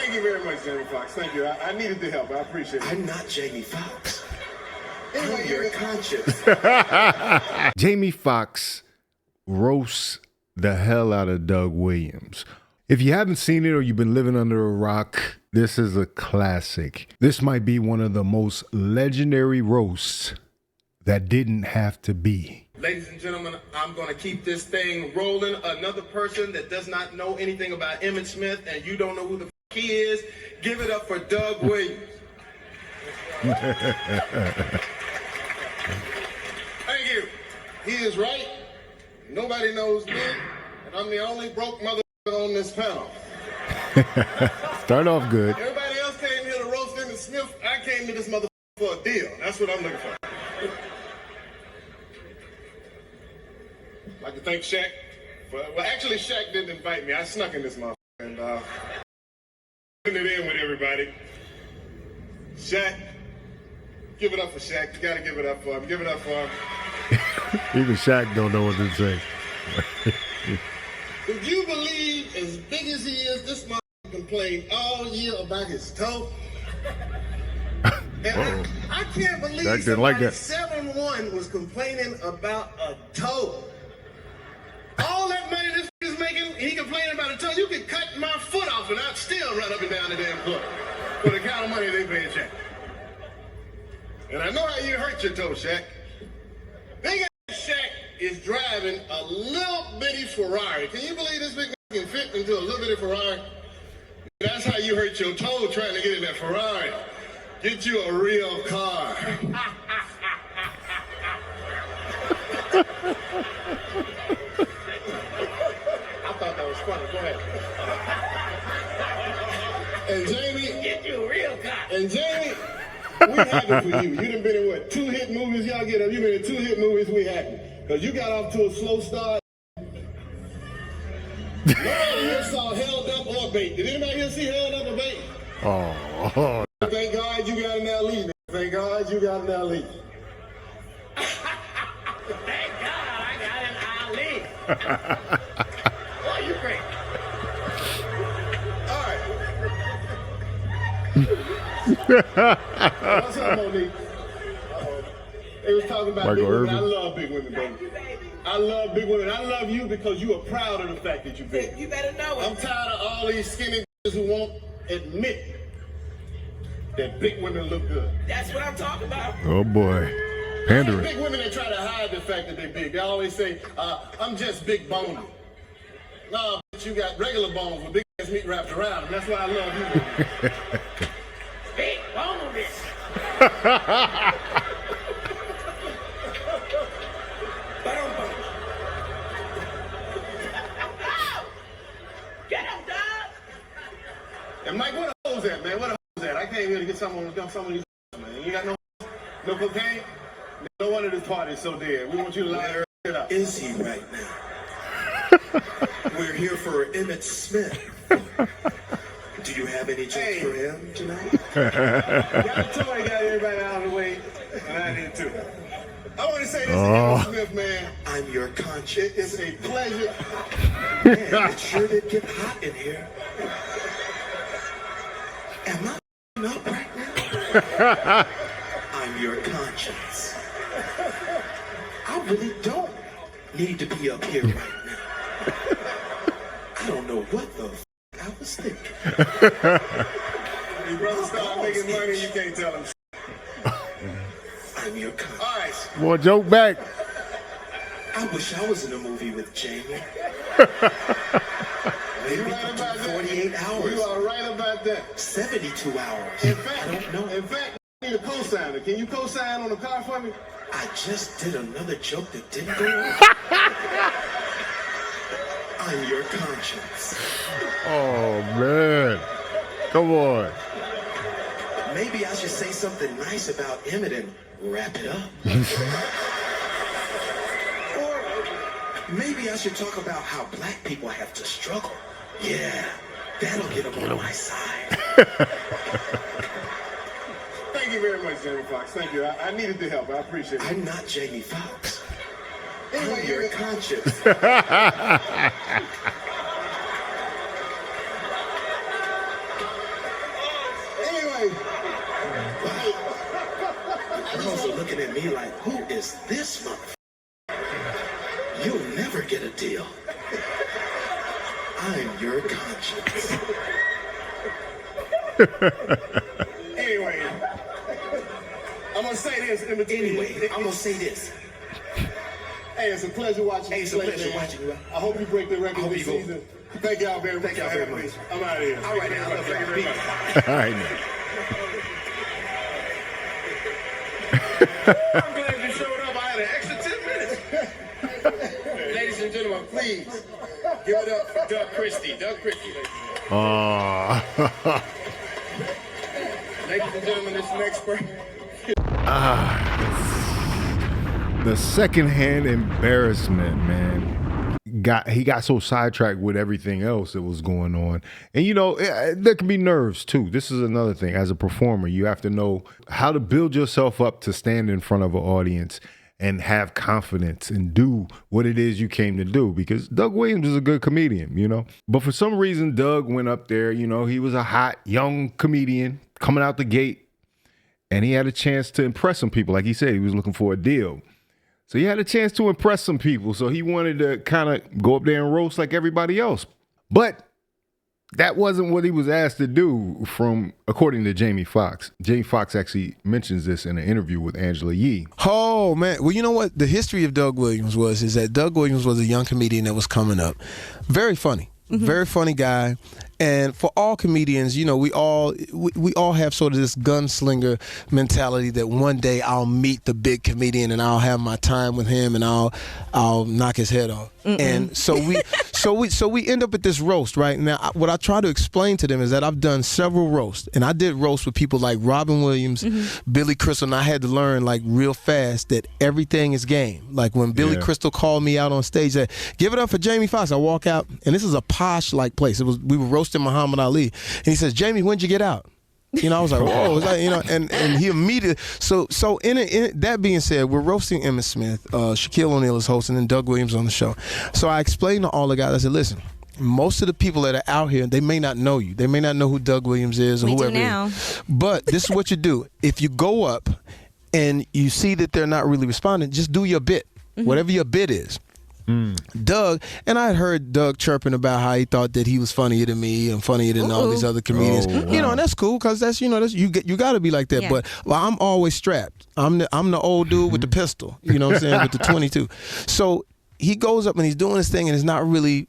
Thank you very much, Jamie Foxx. Thank you. I needed the help. I appreciate it. I'm not Jamie Foxx. I'm your conscience. Jamie Foxx roasts the hell out of Doug Williams. If you haven't seen it or you've been living under a rock, this is a classic. This might be one of the most legendary roasts that didn't have to be. Ladies and gentlemen, I'm going to keep this thing rolling. Another person that does not know anything about Emmitt Smith and you don't know who the f he is, give it up for Doug Williams. Thank you. He is right. Nobody knows me, and I'm the only broke mother on this panel. Start off good. Everybody else came here to roast Emmitt Smith. I came to this mother for a deal. That's what I'm looking for. I'd like to thank Shaq. Well, actually, Shaq didn't invite me. I snuck in this motherfucker and putting it in with everybody. Shaq, give it up for Shaq. You gotta give it up for him. Give it up for him. Even Shaq don't know what to say. Would you believe, as big as he is, this motherfucker complained all year about his toe? And I can't believe Shaq didn't somebody like that. 7'1" was complaining about a toe. All that money this is making, he complaining about a toe. You could cut my foot off and I'd still run up and down the damn floor for the kind of money they pay Shaq. And I know how you hurt your toe, Shaq. Big ass Shaq is driving a little bitty Ferrari. Can you believe this big can fit into a little bitty Ferrari? That's how you hurt your toe trying to get in that Ferrari. Get you a real car. I thought that was funny. Go ahead. And Jamie, get you a real car. And Jamie, we happy for you. You done been in what, 2 hit movies? Y'all get up. You been in 2 hit movies. We happy because you got off to a slow start. Nobody here saw Held Up or Bait. Did anybody here see Held Up or Bait? Oh. Thank God you got in that lead. Thank God you got in that lead. Thank God I got an Ali. Boy, you great. All right. What's up, Monique? They was talking about Michael big women. Irvin. I love big women, baby. I love big women. I love you because you are proud of the fact that you're big. You better know it. I'm tired of all these skinny who won't admit that big women look good. That's what I'm talking about. Oh boy. Pandering. Big women that try to hide the fact that they're big. They always say, I'm just big boned. No, but you got regular bones with big ass meat wrapped around them. That's why I love you. Big boned. Get him, dog. And Mike, what a hoes at, man? What a hoes at? I came here to get some of these man. You got no cocaine? No wonder this party is so dead. We want you to line her shit up. Is he right now? We're here for Emmitt Smith. Do you have any jokes for him tonight? Got a toy, got everybody out of the way, and I did too. I want to say this to Emmitt Smith, man. I'm your conscience. It's a pleasure. Man, it sure did get hot in here. Am I up right now? I'm your conscience. I really don't need to be up here right now. I don't know what the f I was thinking. Your brother start making money, you can't tell him. I'm your conscience. All right. Boy, joke back. I wish I was in a movie with Jamie. Maybe You're right about that. 48 hours. You are right about that. 72 hours. In fact, I don't know. In fact, I need a co-signer. Can you co-sign on the car for me? I just did another joke that didn't go on. I'm your conscience. Oh man. Come on. Maybe I should say something nice about Emmitt and wrap it up. Or maybe I should talk about how black people have to struggle. Yeah, that'll get them on my side. Thank you very much, Jamie Foxx. Thank you. I needed the help. I appreciate it. I'm not Jamie Foxx. Anyway, I'm your conscience. The girls are looking at me like, who is this motherfucker? You'll never get a deal. I'm your conscience. Anyway, I'm gonna say this in between. Anyway, I'm gonna say this. Hey, it's a pleasure watching Hey, you it's a play, pleasure man. watching you. I hope you break the record hope this you go. season. Thank y'all very much. Thank y'all very much. I'm out of here. All right, now, I love y'all. Peace. All right, man. I'm glad you showed up. I had an extra 10 minutes. Ladies and gentlemen, please give it up for Doug Christie. Doug Christie. Oh. Ladies and gentlemen, this next person. The secondhand embarrassment, man. He got so sidetracked with everything else that was going on. And you know, there can be nerves too. This is another thing. As a performer, you have to know how to build yourself up to stand in front of an audience and have confidence and do what it is you came to do, because Doug Williams is a good comedian, you know. But for some reason, Doug went up there, you know, he was a hot young comedian coming out the gate, and he had a chance to impress some people. Like he said, he was looking for a deal. So he had a chance to impress some people. So he wanted to kind of go up there and roast like everybody else. But that wasn't what he was asked to do, according to Jamie Foxx. Jamie Foxx actually mentions this in an interview with Angela Yee. Oh, man. Well, you know what? The history of Doug Williams is that Doug Williams was a young comedian that was coming up. Very funny. Very funny guy. And for all comedians, you know, we all have sort of this gunslinger mentality that one day I'll meet the big comedian and I'll have my time with him and I'll knock his head off. And so we end up at this roast, right? Now, what I try to explain to them is that I've done several roasts, and I did roast with people like Robin Williams, Billy Crystal, and I had to learn like real fast that everything is game. Like when Billy Crystal called me out on stage, said, "Give it up for Jamie Foxx." I walk out, and this is a posh like place. We were roasting Muhammad Ali, and he says, "Jamie, when'd you get out?" You know, I was like, "Whoa!" Was like, you know, and he immediately. So in that being said, we're roasting Emmitt Smith. Shaquille O'Neal is hosting, and Doug Williams on the show. So I explained to all the guys. I said, "Listen, most of the people that are out here, they may not know you. They may not know who Doug Williams is or We whoever. do now. But this is what you do. If you go up and you see that they're not really responding, just do your bit, whatever your bit is." Doug, and I had heard Doug chirping about how he thought that he was funnier than me and funnier than all these other comedians. You know, and that's cool because that's, you know, you got to be like that. Yeah. But I'm always strapped. I'm the old dude with the pistol. You know what I'm saying, with the 22. So he goes up and he's doing his thing, and it's not really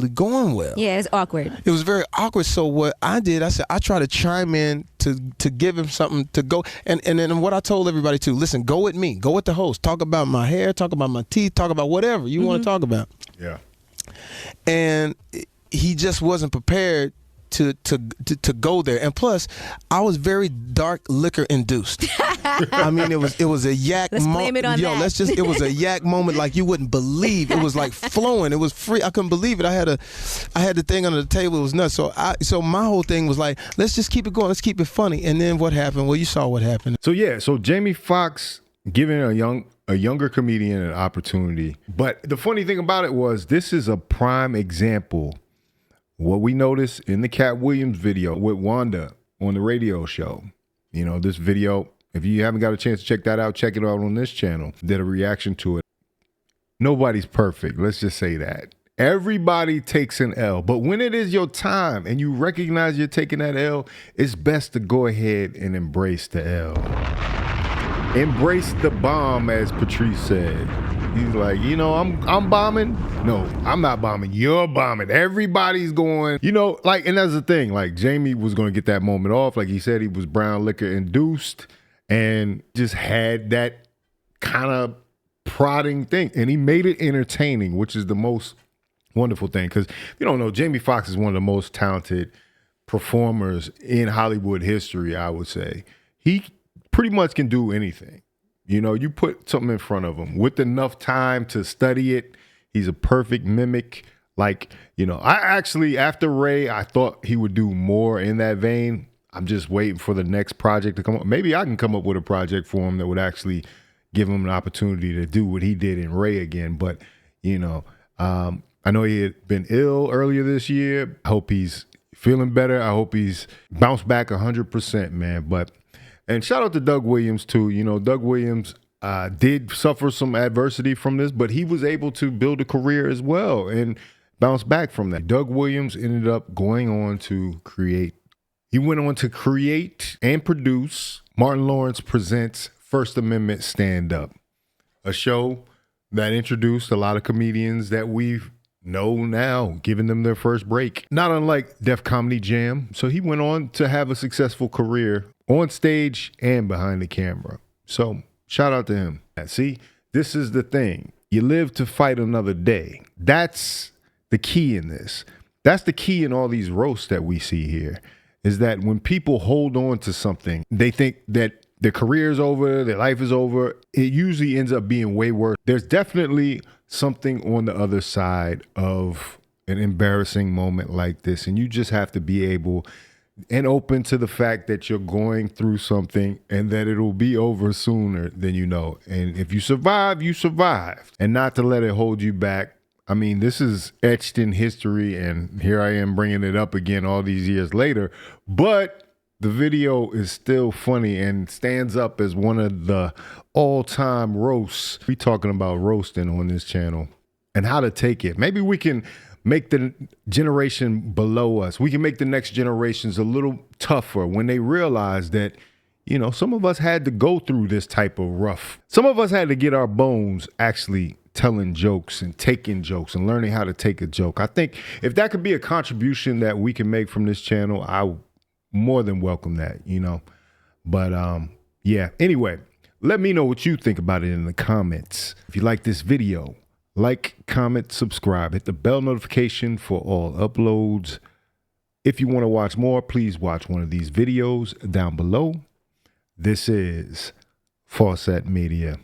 going well. Yeah, it's awkward. It was very awkward. So what I did, I said, I try to chime in to give him something to go. And then what I told everybody too, listen, go with me. Go with the host. Talk about my hair, talk about my teeth, talk about whatever you want to talk about. Yeah. And he just wasn't prepared to go there. And plus, I was very dark liquor induced. I mean, it was a yak. Let's blame it on that. It was a yak moment like you wouldn't believe. It was like flowing. It was free. I couldn't believe it. I had the thing under the table. It was nuts. So my whole thing was like, let's just keep it going. Let's keep it funny. And then what happened? Well, you saw what happened. So Jamie Foxx giving a younger comedian an opportunity. But the funny thing about it was, this is a prime example. What we noticed in the Katt Williams video with Wanda on the radio show. You know, this video, if you haven't got a chance to check that out, check it out on this channel. Did a reaction to it. Nobody's perfect. Let's just say that. Everybody takes an L. But when it is your time and you recognize you're taking that L, it's best to go ahead and embrace the L. Embrace the bomb, as Patrice said. He's like, you know, I'm bombing. No, I'm not bombing. You're bombing. Everybody's going, you know, like, and that's the thing. Like, Jamie was going to get that moment off. Like he said, he was brown liquor induced and just had that kind of prodding thing. And he made it entertaining, which is the most wonderful thing. Because you don't know, Jamie Foxx is one of the most talented performers in Hollywood history, I would say. He pretty much can do anything. You know, you put something in front of him with enough time to study it. He's a perfect mimic. Like, you know, I actually, after Ray, I thought he would do more in that vein. I'm just waiting for the next project to come up. Maybe I can come up with a project for him that would actually give him an opportunity to do what he did in Ray again. But, you know, I know he had been ill earlier this year. I hope he's feeling better. I hope he's bounced back 100%, man. And shout out to Doug Williams too. You know, Doug Williams did suffer some adversity from this, but he was able to build a career as well and bounce back from that. Doug Williams ended up going on to create. He went on to create and produce Martin Lawrence Presents First Amendment Stand Up, a show that introduced a lot of comedians that we know now, giving them their first break. Not unlike Def Comedy Jam. So he went on to have a successful career on stage and behind the camera. So shout out to him. See, this is the thing. You live to fight another day. That's the key in this. That's the key in all these roasts that we see here, is that when people hold on to something, they think that their career is over, their life is over. It usually ends up being way worse. There's definitely something on the other side of an embarrassing moment like this. And you just have to be able and open to the fact that you're going through something and that it'll be over sooner than you know. And if you survive, you survived. And not to let it hold you back. I mean, this is etched in history, and here I am bringing it up again all these years later. But the video is still funny and stands up as one of the all-time roasts. We talking about roasting on this channel and how to take it. Maybe we can make the generation below us, we can make the next generations a little tougher when they realize that, you know, some of us had to go through this type of rough. Some of us had to get our bones actually telling jokes and taking jokes and learning how to take a joke. I think if that could be a contribution that we can make from this channel, I more than welcome that, you know. But yeah, anyway, let me know what you think about it in the comments. If you like this video, like, comment, subscribe, hit the bell notification for all uploads. If you want to watch more, please watch one of these videos down below. This is Faucette Media.